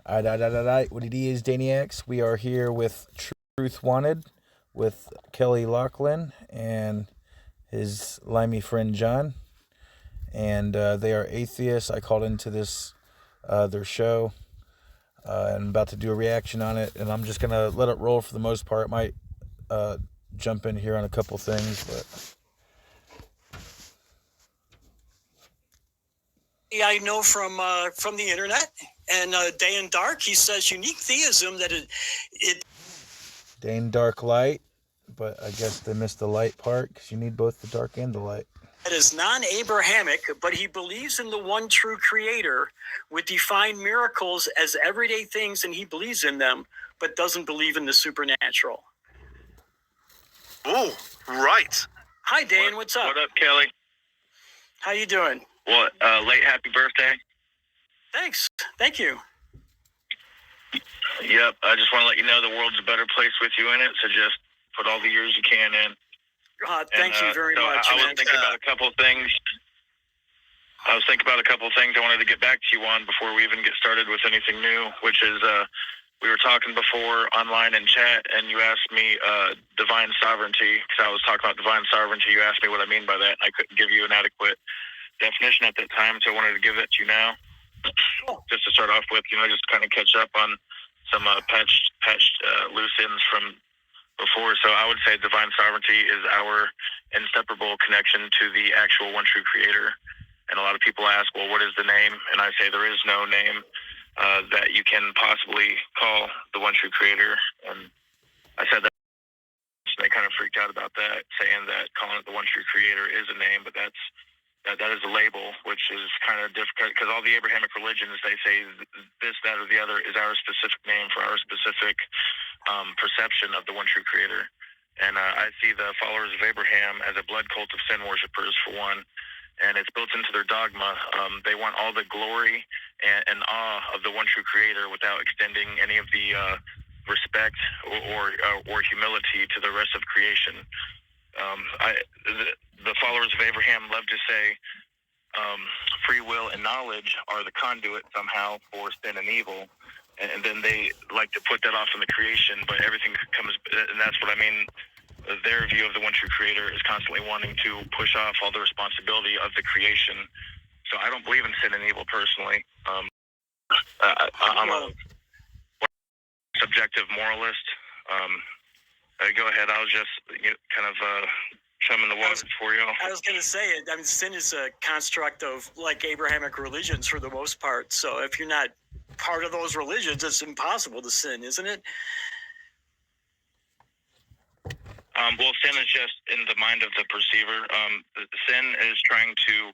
What it is, Daniacs. We are here with Truth Wanted with Kelly Lachlan and his limey friend John. And they are atheists. I called into this their show and I'm about to do a reaction on it. And I'm just going to let it roll for the most part. Might jump in here on a couple things, but... I know from the internet and Day and Dark. He says unique theism that it Day and dark light, but I guess they missed the light part because you need both the dark and the light. It is non-Abrahamic, but he believes in the one true creator with defined miracles as everyday things, and he believes in them, but doesn't believe in the supernatural. Oh, right. Hi, Dan. What's up? What up, Kelly? How you doing? What, late happy birthday? Thanks. Thank you. Yep, I just want to let you know the world's a better place with you in it, so just put all the years you can in. Thank you very much. I was thinking about a couple of things. I wanted to get back to you on before we even get started with anything new, which is we were talking before online in chat, and you asked me divine sovereignty, because I was talking about divine sovereignty. You asked me what I mean by that, and I couldn't give you an adequate definition at that time, so I wanted to give that to you now. Cool. Just to start off with, just kind of catch up on some patched loose ends from before. So I would say divine sovereignty is our inseparable connection to the actual one true creator. And a lot of people ask, well, what is the name? And I say there is no name that you can possibly call the one true creator. And I said that, so they kind of freaked out about that, saying that calling it the one true creator is a name, but that is a label, which is kind of difficult because all the Abrahamic religions, they say this, that, or the other is our specific name for our specific perception of the one true creator. And I see the followers of Abraham as a blood cult of sin worshippers, for one, and it's built into their dogma. They want all the glory and awe of the one true creator without extending any of the respect or humility to the rest of creation. The followers of Abraham love to say free will and knowledge are the conduit somehow for sin and evil, and then they like to put that off in the creation, but everything comes, and that's what I mean. Their view of the one true creator is constantly wanting to push off all the responsibility of the creation. So I don't believe in sin and evil personally. I'm a subjective moralist. Go ahead. I was just kind of chumming the waters for you. I was going to say it. I mean, sin is a construct of like Abrahamic religions for the most part. So if you're not part of those religions, it's impossible to sin, isn't it? Well, sin is just in the mind of the perceiver. Sin is trying to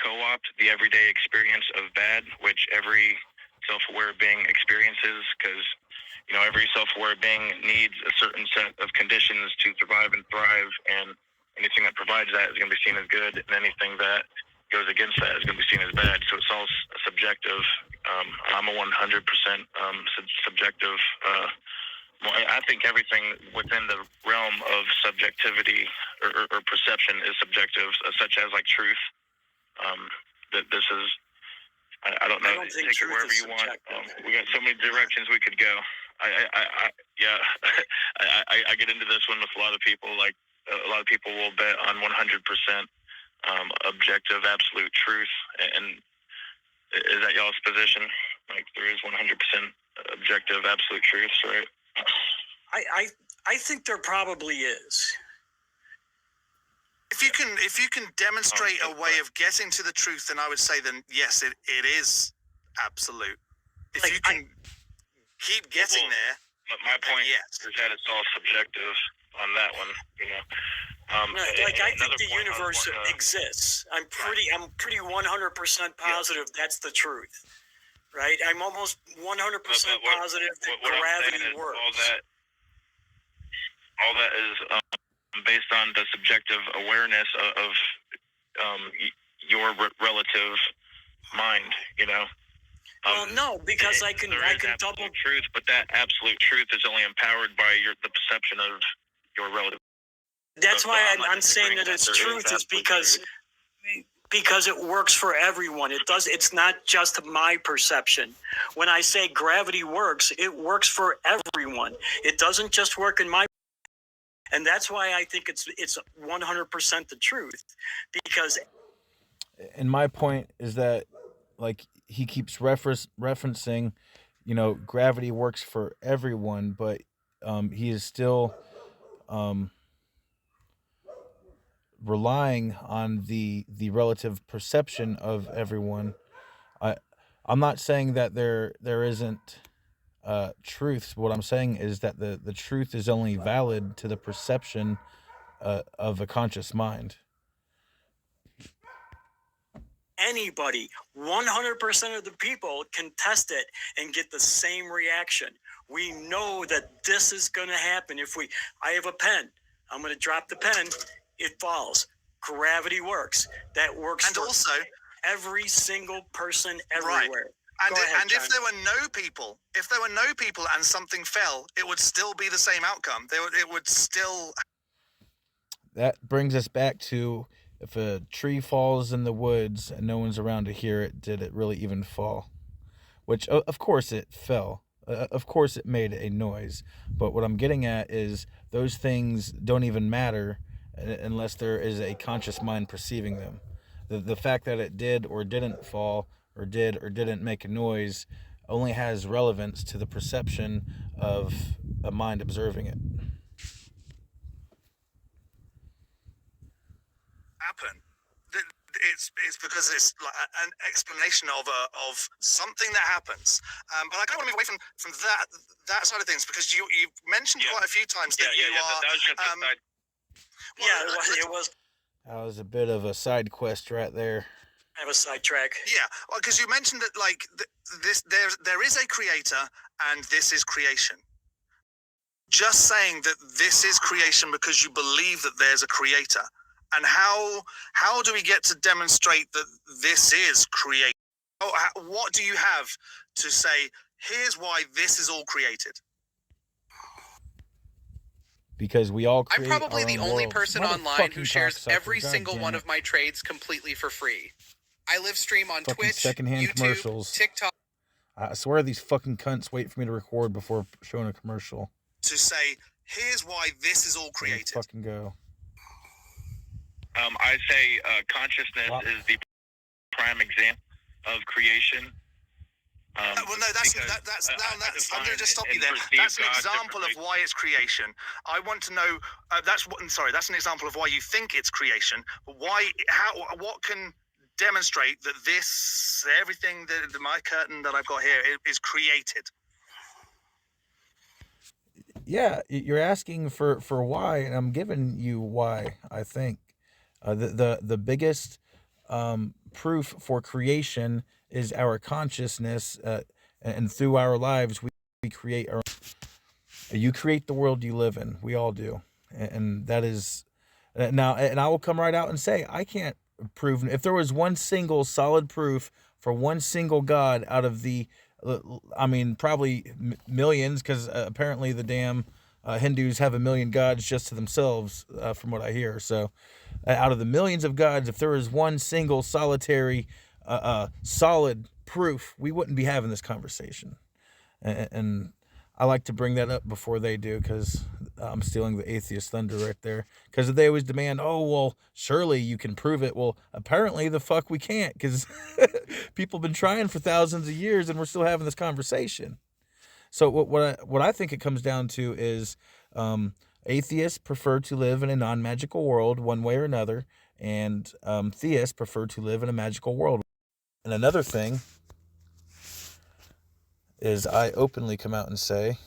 co-opt the everyday experience of bad, which every self-aware being experiences, because every self-aware being needs a certain set of conditions to survive and thrive, and anything that provides that is going to be seen as good, and anything that goes against that is going to be seen as bad. So it's all subjective. I'm a 100% subjective. I think everything within the realm of subjectivity or perception is subjective, such as like truth. That this is, I don't know. I don't think take it wherever you want. We got so many directions we could go. I get into this one with a lot of people. Like a lot of people will bet on 100% objective, absolute truth. And is that y'all's position? Like there is 100% objective, absolute truth, right? I think there probably is. If you can demonstrate a way of getting to the truth, then I would say then yes, it is absolute. If you can keep getting there. My point is that it's all subjective on that one, I think the universe exists. I'm pretty 100% positive that's the truth, right? I'm almost 100% positive that gravity works. All that is based on the subjective awareness of your relative mind, Well, no, because I can double truth, but that absolute truth is only empowered by the perception of your relative. That's why I'm saying that it's truth is because because it works for everyone. It's not just my perception. When I say gravity works, it works for everyone. It doesn't just work in my, and that's why I think it's 100% the truth. Because, and my point is that, like, he keeps referencing, you know, gravity works for everyone, but he is still relying on the relative perception of everyone. I'm not saying that there isn't truth. What I'm saying is that the truth is only valid to the perception of a conscious mind. anybody, 100% of the people can test it and get the same reaction. We know that this is going to happen. I have a pen, I'm going to drop the pen, it falls. Gravity works. That works. And for also, every single person everywhere. Right. And if there were no people, and something fell, it would still be the same outcome. It would still. That brings us back to, if a tree falls in the woods and no one's around to hear it, did it really even fall? Which, of course, it fell. Of course, it made a noise. But what I'm getting at is those things don't even matter unless there is a conscious mind perceiving them. The fact that it did or didn't fall, or did or didn't make a noise, only has relevance to the perception of a mind observing it. Happen. It's because it's like an explanation of something that happens. But I don't want to move away from that side of things, because you mentioned quite a few times that you are. That was just a side. It was. That was a bit of a side quest right there. I have a sidetrack. Yeah, well, because you mentioned that there is a creator and this is creation. Just saying that this is creation because you believe that there's a creator. And how do we get to demonstrate that this is creation? What do you have to say, here's why this is all created? Because we all create. I'm probably the only person online who shares every God single one of my trades completely for free. I live stream on Twitch, secondhand YouTube, commercials. TikTok. I swear these fucking cunts wait for me to record before showing a commercial. To say, here's why this is all created. Let's fucking go. I say consciousness is the prime example of creation. Well, no, that's. I'm going to just stop you there. That's an example of why it's creation. I want to know. That's an example of why you think it's creation. But what can demonstrate that everything that my curtain that I've got here is created? Yeah, you're asking for why, and I'm giving you why. I think the biggest proof for creation is our consciousness, and through our lives we create our. You create the world you live in. We all do, and that is now. And I will come right out and say I can't prove. If there was one single solid proof for one single God out of the, I mean, probably millions, because apparently the damn Hindus have 1 million gods just to themselves, from what I hear. So, out of the millions of gods, if there was one single solitary, solid proof, we wouldn't be having this conversation. And I like to bring that up before they do, because I'm stealing the atheist thunder right there. Because they always demand, oh, well, surely you can prove it. Well, apparently the fuck we can't, because people have been trying for thousands of years and we're still having this conversation. So what I think it comes down to is atheists prefer to live in a non-magical world one way or another, and theists prefer to live in a magical world. And another thing is I openly come out and say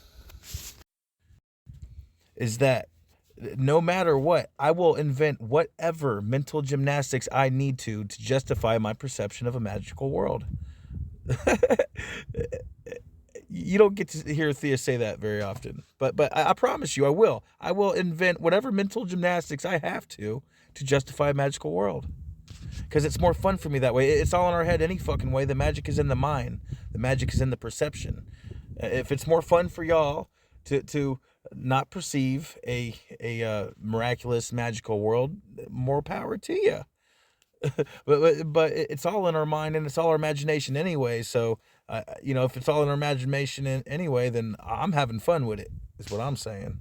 is that no matter what, I will invent whatever mental gymnastics I need to justify my perception of a magical world. You don't get to hear theists say that very often, but I promise you I will. I will invent whatever mental gymnastics I have to justify a magical world. Because it's more fun for me that way. It's all in our head any fucking way. The magic is in the mind. The magic is in the perception. If it's more fun for y'all to not perceive a miraculous magical world, more power to you. but it's all in our mind and it's all our imagination anyway. So, if it's all in our imagination anyway, then I'm having fun with it. Is what I'm saying.